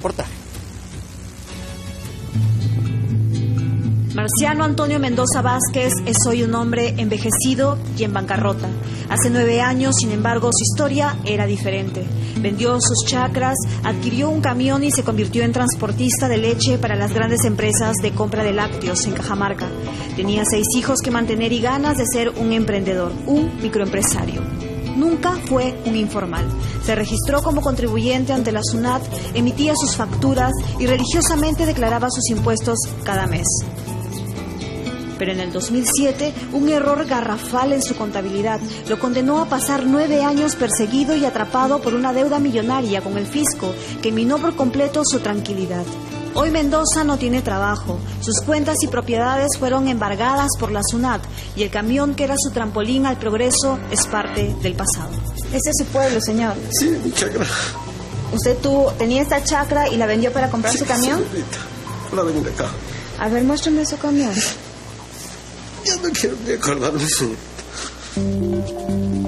Reportaje. Marciano Antonio Mendoza Vázquez es hoy un hombre envejecido y en bancarrota. Hace 9 años, sin embargo, su historia era diferente. Vendió sus chacras, adquirió un camión y se convirtió en transportista de leche para las grandes empresas de compra de lácteos en Cajamarca. Tenía 6 hijos que mantener y ganas de ser un emprendedor, un microempresario. Nunca fue un informal. Se registró como contribuyente ante la SUNAT, emitía sus facturas y religiosamente declaraba sus impuestos cada mes. Pero en el 2007, un error garrafal en su contabilidad lo condenó a pasar 9 años perseguido y atrapado por una deuda millonaria con el fisco que minó por completo su tranquilidad. Hoy Mendoza no tiene trabajo, sus cuentas y propiedades fueron embargadas por la SUNAT y el camión que era su trampolín al progreso es parte del pasado. ¿Ese es su pueblo, señor? Sí, mi chacra. ¿Usted tenía esta chacra y la vendió para comprar su camión? Sí, la vendí acá. A ver, muéstrame su camión. Ya no quiero ni acordarme.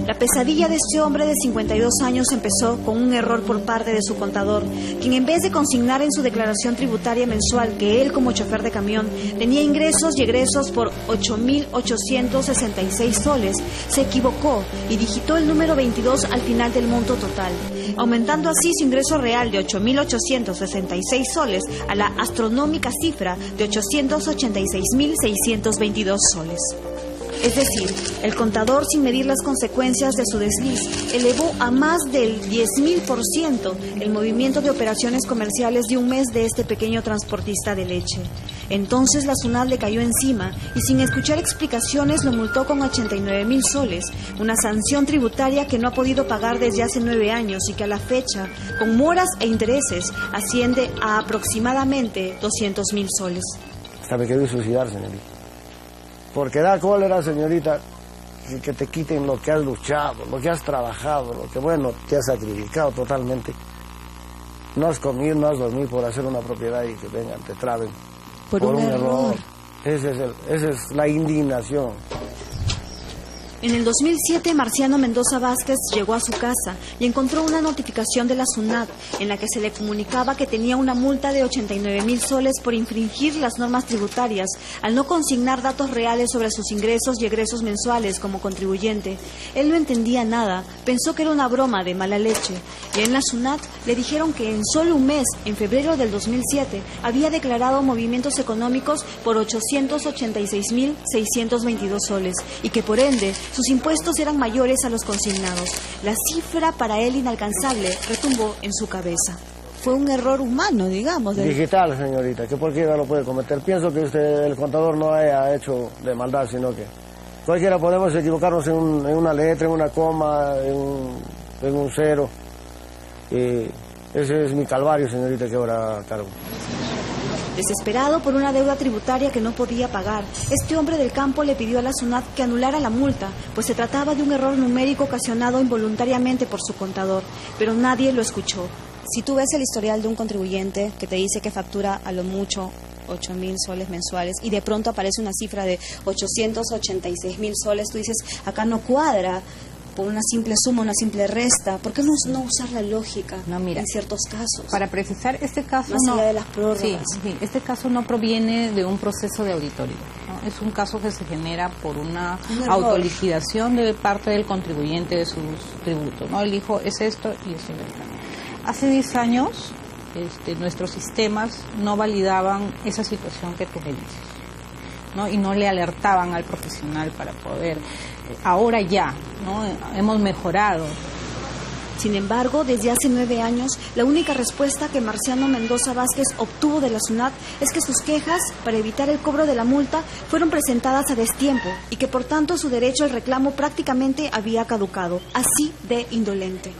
La pesadilla de este hombre de 52 años empezó con un error por parte de su contador, quien en vez de consignar en su declaración tributaria mensual que él como chofer de camión tenía ingresos y egresos por 8.866 soles, se equivocó y digitó el número 22 al final del monto total, aumentando así su ingreso real de 8.866 soles a la astronómica cifra de 886.622 soles. Es decir, el contador, sin medir las consecuencias de su desliz, elevó a más del 10.000% el movimiento de operaciones comerciales de un mes de este pequeño transportista de leche. Entonces la SUNAT le cayó encima y sin escuchar explicaciones lo multó con 89.000 soles, una sanción tributaria que no ha podido pagar desde hace 9 años y que a la fecha, con moras e intereses, asciende a aproximadamente 200.000 soles. Hasta me quedé suicidarse, Nelly. Porque da cólera, señorita, que te quiten lo que has luchado, lo que has trabajado, lo que, bueno, te has sacrificado totalmente. No has comido, no has dormido por hacer una propiedad y que vengan, te traben. Por un error. Esa es la indignación. En el 2007, Marciano Mendoza Vázquez llegó a su casa y encontró una notificación de la SUNAT en la que se le comunicaba que tenía una multa de 89.000 soles por infringir las normas tributarias al no consignar datos reales sobre sus ingresos y egresos mensuales como contribuyente. Él no entendía nada, pensó que era una broma de mala leche y en la SUNAT le dijeron que en solo un mes, en febrero del 2007, había declarado movimientos económicos por 886.622 soles y que por ende sus impuestos eran mayores a los consignados. La cifra para él inalcanzable retumbó en su cabeza. Fue un error humano, digamos. Digital, señorita, que cualquiera lo puede cometer. Pienso que el contador no haya hecho de maldad, sino que cualquiera podemos equivocarnos en una letra, en una coma, en un cero. Y ese es mi calvario, señorita, que ahora cargo. Desesperado por una deuda tributaria que no podía pagar, este hombre del campo le pidió a la SUNAT que anulara la multa, pues se trataba de un error numérico ocasionado involuntariamente por su contador, pero nadie lo escuchó. Si tú ves el historial de un contribuyente que te dice que factura a lo mucho 8.000 soles mensuales y de pronto aparece una cifra de 886.000 soles, tú dices, acá no cuadra. Por una simple suma, una simple resta. ¿Por qué no usar la lógica en ciertos casos? Para precisar, este caso más allá de las prórrogas. Sí, este caso no proviene de un proceso de auditoría, ¿no? Es un caso que se genera por una autoliquidación de parte del contribuyente de sus tributos, ¿no? Él dijo, es esto y esto. Hace 10 años, nuestros sistemas no validaban esa situación que tú me dices, ¿no? Y no le alertaban al profesional para poder. Ahora ya, ¿no? Hemos mejorado. Sin embargo, desde hace 9 años, la única respuesta que Marciano Mendoza Vázquez obtuvo de la SUNAT es que sus quejas para evitar el cobro de la multa fueron presentadas a destiempo y que por tanto su derecho al reclamo prácticamente había caducado, así de indolente.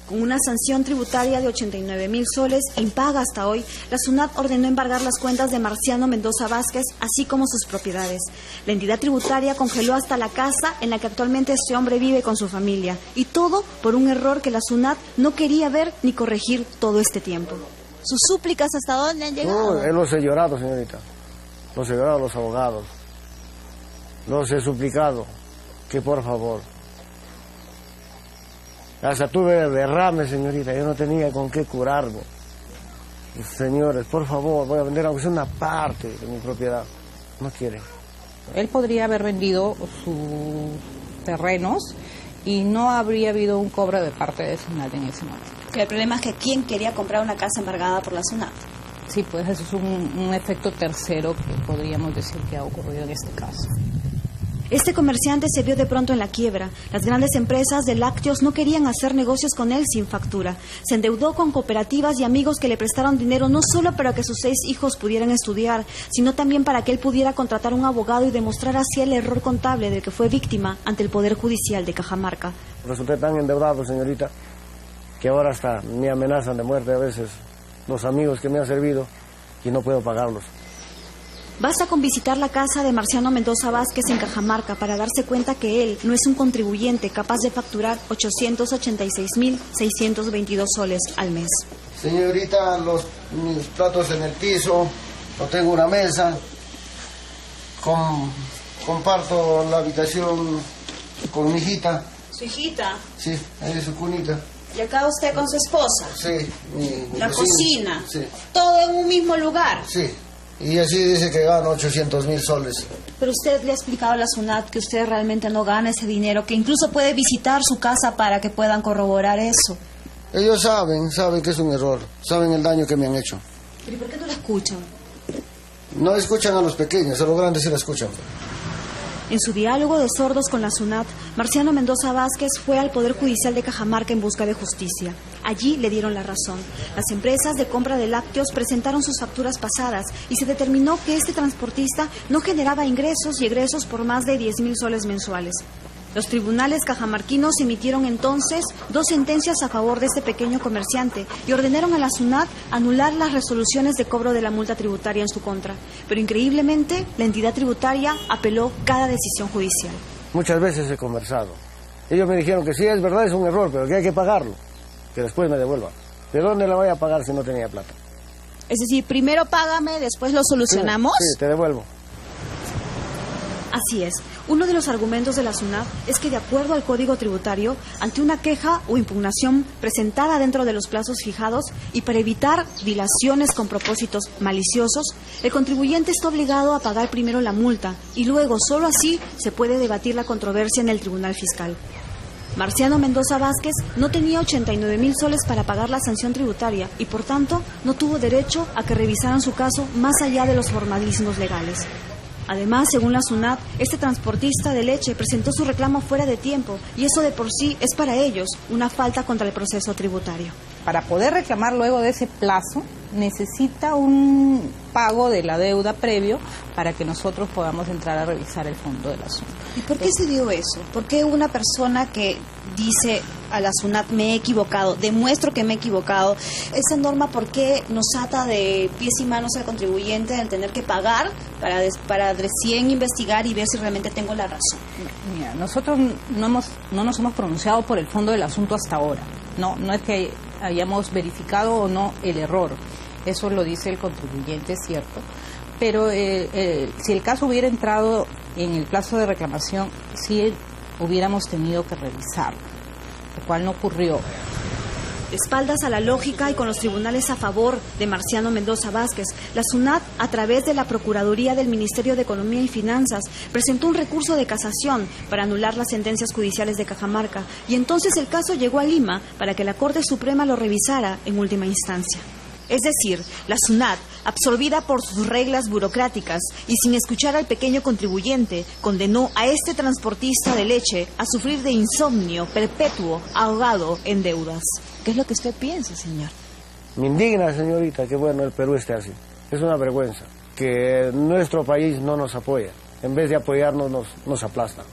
Con una sanción tributaria de 89.000 soles, impaga hasta hoy, la SUNAT ordenó embargar las cuentas de Marciano Mendoza Vázquez, así como sus propiedades. La entidad tributaria congeló hasta la casa en la que actualmente este hombre vive con su familia. Y todo por un error que la SUNAT no quería ver ni corregir todo este tiempo. ¿Sus súplicas hasta dónde han llegado? No, los he llorado, señorita. Los he llorado a los abogados. Los he suplicado que por favor. Hasta tuve derrame, señorita, yo no tenía con qué curarme. Señores, por favor, voy a vender aunque sea una parte de mi propiedad. No quiere. Él podría haber vendido sus terrenos y no habría habido un cobro de parte de SUNAT en ese momento. Que el problema es que ¿quién quería comprar una casa embargada por la SUNAT? Sí, pues eso es un efecto tercero que podríamos decir que ha ocurrido en este caso. Este comerciante se vio de pronto en la quiebra. Las grandes empresas de lácteos no querían hacer negocios con él sin factura. Se endeudó con cooperativas y amigos que le prestaron dinero no solo para que sus 6 hijos pudieran estudiar, sino también para que él pudiera contratar un abogado y demostrar así el error contable del que fue víctima ante el Poder Judicial de Cajamarca. Resulté tan endeudado, señorita, que ahora hasta me amenazan de muerte a veces los amigos que me han servido y no puedo pagarlos. Basta con visitar la casa de Marciano Mendoza Vázquez en Cajamarca para darse cuenta que él no es un contribuyente capaz de facturar 886.622 soles al mes. Señorita, mis platos en el piso, no tengo una mesa, comparto la habitación con mi hijita. ¿Su hijita? Sí, ahí es su cunita. ¿Y acá usted con su esposa? Sí, mi ¿La vecina. cocina? Sí. ¿Todo en un mismo lugar? Sí, y así dice que gano 800.000 soles. Pero usted le ha explicado a la SUNAT que usted realmente no gana ese dinero, que incluso puede visitar su casa para que puedan corroborar eso. Ellos saben que es un error, saben el daño que me han hecho. ¿Pero por qué no lo escuchan? No escuchan a los pequeños, a los grandes sí la escuchan. En su diálogo de sordos con la SUNAT, Marciano Mendoza Vázquez fue al Poder Judicial de Cajamarca en busca de justicia. Allí le dieron la razón. Las empresas de compra de lácteos presentaron sus facturas pasadas y se determinó que este transportista no generaba ingresos y egresos por más de 10.000 soles mensuales. Los tribunales cajamarquinos emitieron entonces 2 sentencias a favor de este pequeño comerciante y ordenaron a la SUNAT anular las resoluciones de cobro de la multa tributaria en su contra. Pero increíblemente, la entidad tributaria apeló cada decisión judicial. Muchas veces he conversado. Ellos me dijeron que sí, es verdad, es un error, pero que hay que pagarlo, que después me devuelvan. ¿De dónde la voy a pagar si no tenía plata? Es decir, primero págame, después lo solucionamos. Sí, te devuelvo. Así es. Uno de los argumentos de la SUNAT es que, de acuerdo al Código Tributario, ante una queja o impugnación presentada dentro de los plazos fijados y para evitar dilaciones con propósitos maliciosos, el contribuyente está obligado a pagar primero la multa y luego, solo así, se puede debatir la controversia en el Tribunal Fiscal. Marciano Mendoza Vázquez no tenía 89.000 soles para pagar la sanción tributaria y, por tanto, no tuvo derecho a que revisaran su caso más allá de los formalismos legales. Además, según la SUNAT, este transportista de leche presentó su reclamo fuera de tiempo y eso de por sí es para ellos una falta contra el proceso tributario. Para poder reclamar luego de ese plazo, necesita un pago de la deuda previo para que nosotros podamos entrar a revisar el fondo del asunto. ¿Y por qué se dio eso? ¿Por qué una persona que dice a la SUNAT me he equivocado, demuestro que me he equivocado? Esa norma, ¿por qué nos ata de pies y manos al contribuyente en tener que pagar para recién investigar y ver si realmente tengo la razón? Mira, nosotros no nos hemos pronunciado por el fondo del asunto hasta ahora. No es que hayamos verificado o no el error. Eso lo dice el contribuyente, es cierto. Pero si el caso hubiera entrado en el plazo de reclamación, sí hubiéramos tenido que revisarlo, lo cual no ocurrió. De espaldas a la lógica y con los tribunales a favor de Marciano Mendoza Vázquez, la SUNAT, a través de la Procuraduría del Ministerio de Economía y Finanzas, presentó un recurso de casación para anular las sentencias judiciales de Cajamarca y entonces el caso llegó a Lima para que la Corte Suprema lo revisara en última instancia. Es decir, la SUNAT, absorbida por sus reglas burocráticas y sin escuchar al pequeño contribuyente, condenó a este transportista de leche a sufrir de insomnio perpetuo, ahogado en deudas. ¿Qué es lo que usted piensa, señor? Me indigna, señorita, que bueno el Perú esté así. Es una vergüenza que nuestro país no nos apoya. En vez de apoyarnos, nos aplasta.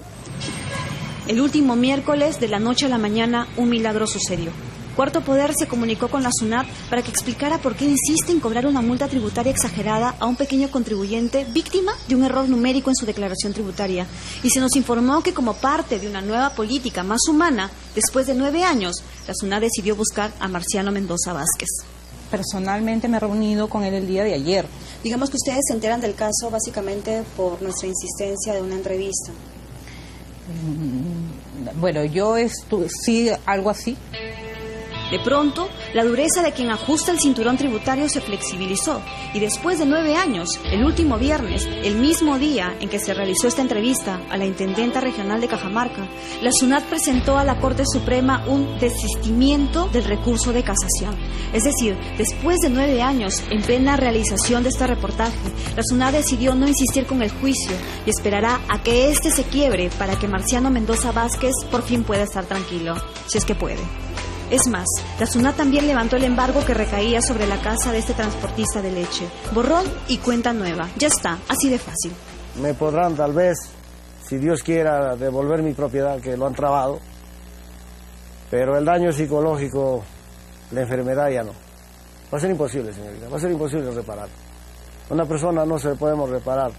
El último miércoles, de la noche a la mañana, un milagro sucedió. Cuarto Poder se comunicó con la SUNAT para que explicara por qué insiste en cobrar una multa tributaria exagerada a un pequeño contribuyente víctima de un error numérico en su declaración tributaria. Y se nos informó que, como parte de una nueva política más humana, después de 9 años, la SUNAT decidió buscar a Marciano Mendoza Vázquez. Personalmente me he reunido con él el día de ayer. Digamos que ustedes se enteran del caso básicamente por nuestra insistencia de una entrevista. Bueno, yo sí, algo así. De pronto, La dureza de quien ajusta el cinturón tributario se flexibilizó y después de 9 años, el último viernes, el mismo día en que se realizó esta entrevista a la intendenta regional de Cajamarca, la SUNAT presentó a la Corte Suprema un desistimiento del recurso de casación. Es decir, después de 9 años, en plena realización de este reportaje, la SUNAT decidió no insistir con el juicio y esperará a que este se quiebre para que Marciano Mendoza Vázquez por fin pueda estar tranquilo, si es que puede. Es más, la SUNAT también levantó el embargo que recaía sobre la casa de este transportista de leche. Borrón y cuenta nueva. Ya está, así de fácil. Me podrán tal vez, si Dios quiera, devolver mi propiedad que lo han trabado, pero el daño psicológico, la enfermedad ya no. Va a ser imposible, señorita, va a ser imposible reparar. Una persona no se le podemos reparar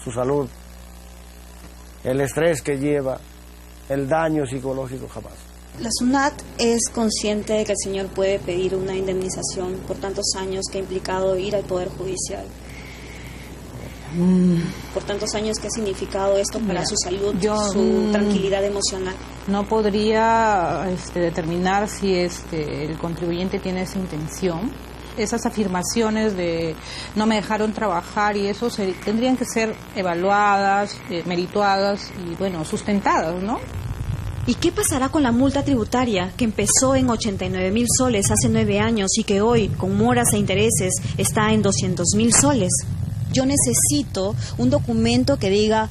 su salud, el estrés que lleva, el daño psicológico jamás. La SUNAT es consciente de que el señor puede pedir una indemnización por tantos años que ha implicado ir al Poder Judicial. Por tantos años que ha significado esto para su salud, su tranquilidad emocional. No podría determinar si el contribuyente tiene esa intención. Esas afirmaciones de no me dejaron trabajar y eso tendrían que ser evaluadas, merituadas y, bueno, sustentadas, ¿no? ¿Y qué pasará con la multa tributaria que empezó en 89.000 soles hace 9 años y que hoy, con moras e intereses, está en 200.000 soles? Yo necesito un documento que diga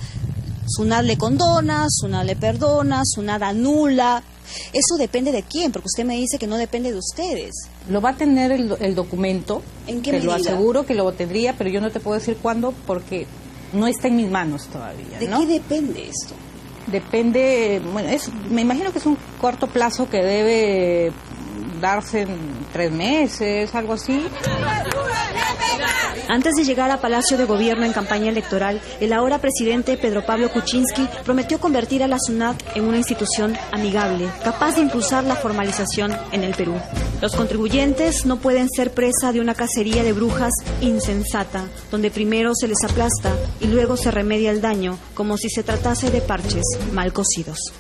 SUNAT le condona, SUNAT le perdona, SUNAT anula. Eso depende de quién, porque usted me dice que no depende de ustedes. Lo va a tener el documento. ¿En qué medida? Te lo aseguro que lo tendría, pero yo no te puedo decir cuándo porque no está en mis manos todavía, ¿De ¿no? qué depende esto? Depende, bueno, me imagino que es un corto plazo que debe darse en 3 meses, algo así. Antes de llegar a Palacio de Gobierno en campaña electoral, el ahora presidente Pedro Pablo Kuczynski prometió convertir a la SUNAT en una institución amigable, capaz de impulsar la formalización en el Perú. Los contribuyentes no pueden ser presa de una cacería de brujas insensata, donde primero se les aplasta y luego se remedia el daño, como si se tratase de parches mal cosidos.